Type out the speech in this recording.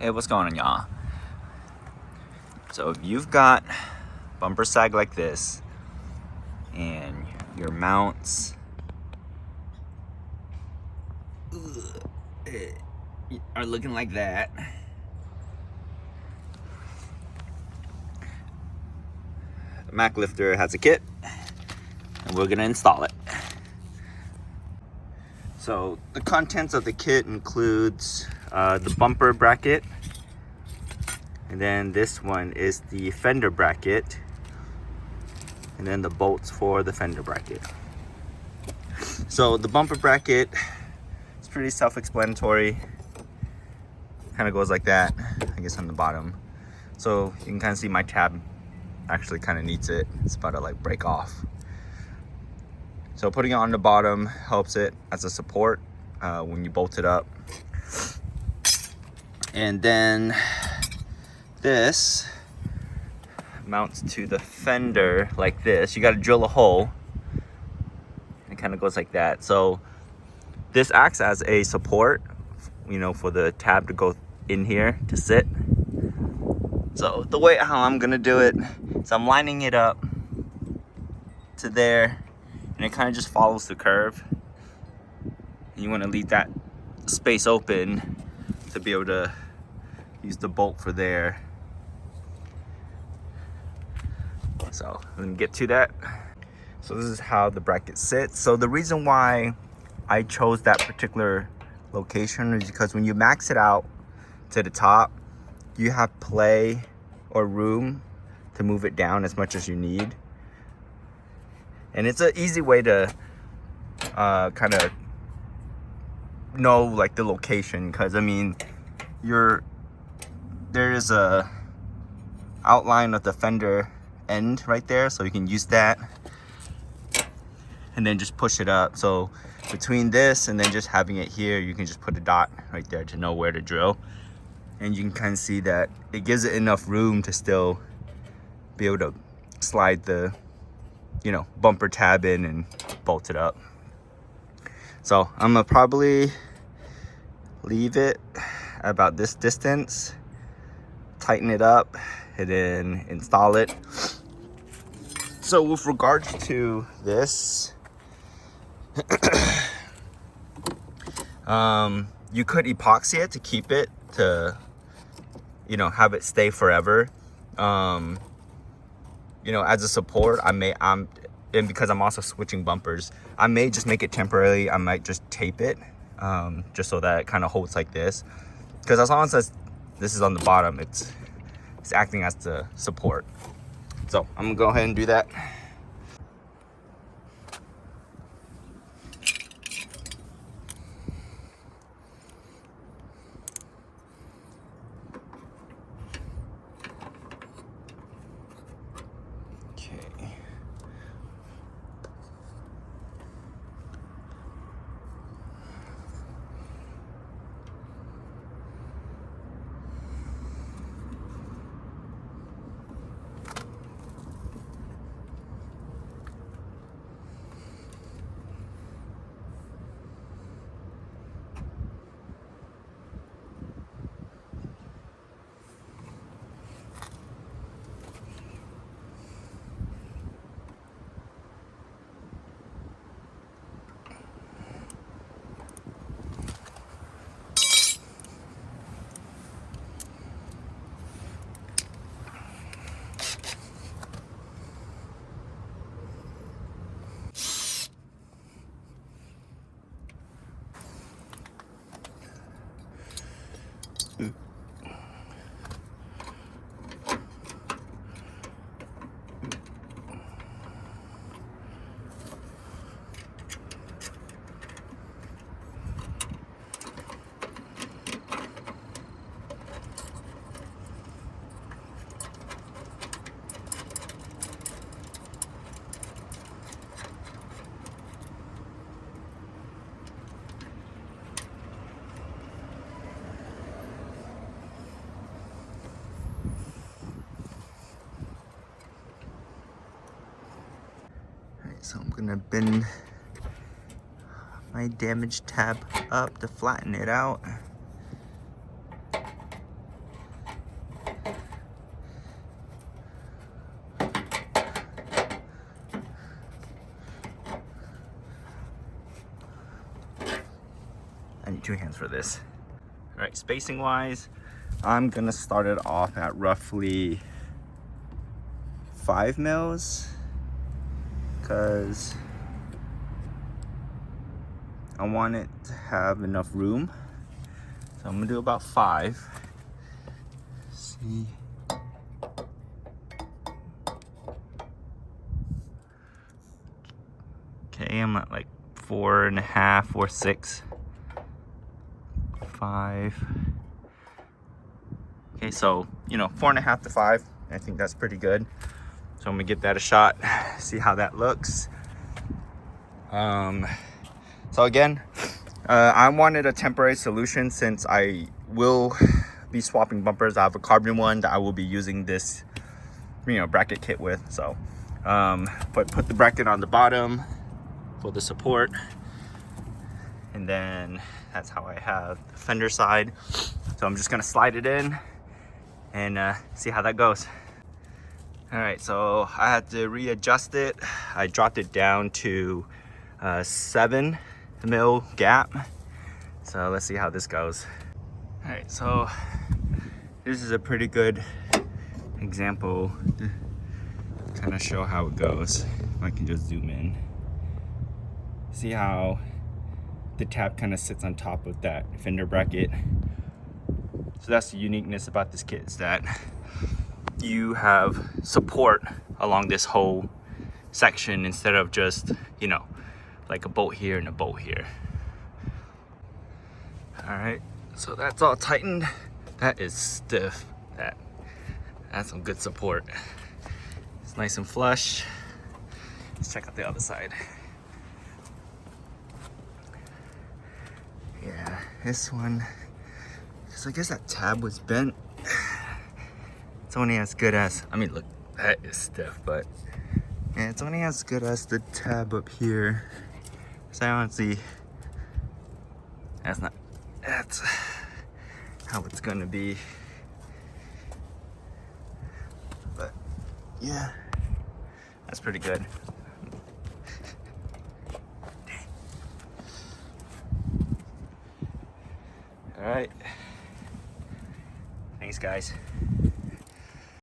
Hey, what's going on, y'all? So if you've got bumper sag like this and your mounts are looking like that, the Mac Lifter has a kit and we're gonna install it. So the contents of the kit includes the bumper bracket, and then this one is the fender bracket, and then the bolts for the fender bracket. So the bumper bracket is pretty self-explanatory. Kind of goes like that, I guess, on the bottom. So you can kind of see my tab actually kind of needs it. It's about to like break off. So putting it on the bottom helps it as a support when you bolt it up. And then this mounts to the fender like this. You got to drill a hole. It kind of goes like that. So this acts as a support, you know, for the tab to go in here to sit. So the way how I'm gonna do it is I'm lining it up to there, and it kind of just follows the curve. You want to leave that space open to be able to use the bolt for there. So let me get to that. So this is how the bracket sits. So the reason why I chose that particular location is because when you max it out to the top, you have play or room to move it down as much as you need. And it's an easy way to kind of know like the location, because I mean there is a outline of the fender end right there, so you can use that and then just push it up. So between this and then just having it here, you can just put a dot right there to know where to drill, and you can kind of see that it gives it enough room to still be able to slide the, you know, bumper tab in and bolt it up. So I'm gonna probably leave it about this distance, tighten it up, and then install it. So with regards to this, you could epoxy it to keep it, to, you know, have it stay forever. You know, as a support, and because I'm also switching bumpers, I may just make it temporarily. I might just tape it, just so that it kind of holds like this. Because as long as this is on the bottom, it's acting as the support. So I'm gonna go ahead and do that. Okay. So I'm gonna bend my damaged tab up to flatten it out. need 2 hands for this. All right, spacing wise, I'm gonna start it off at roughly 5 mils, because I want it to have enough room. So I'm gonna do about 5. Let's see. Okay, I'm at like 4.5 or 6. 5. Okay, so 4.5 to 5. I think that's pretty good. So I'm gonna give that a shot, see how that looks. So again, I wanted a temporary solution since I will be swapping bumpers. I have a carbon one that I will be using this bracket kit with. So put the bracket on the bottom for the support, and then that's how I have the fender side. So I'm just gonna slide it in and see how that goes. All right, so I had to readjust it. I dropped it down to 7 mil gap. So let's see how this goes. All right, so this is a pretty good example to kind of show how it goes. If I can just zoom in. See how the tab kind of sits on top of that fender bracket. So that's the uniqueness about this kit, is that you have support along this whole section instead of just, like a bolt here and a bolt here. All right, so that's all tightened. That is stiff. That's some good support. It's nice and flush. Let's check out the other side. Yeah, this one, because I guess that tab was bent. It's only as good as, look, that is stiff, but yeah, it's only as good as the tab up here. So honestly, that's how it's gonna be. But yeah, that's pretty good. All right, thanks guys.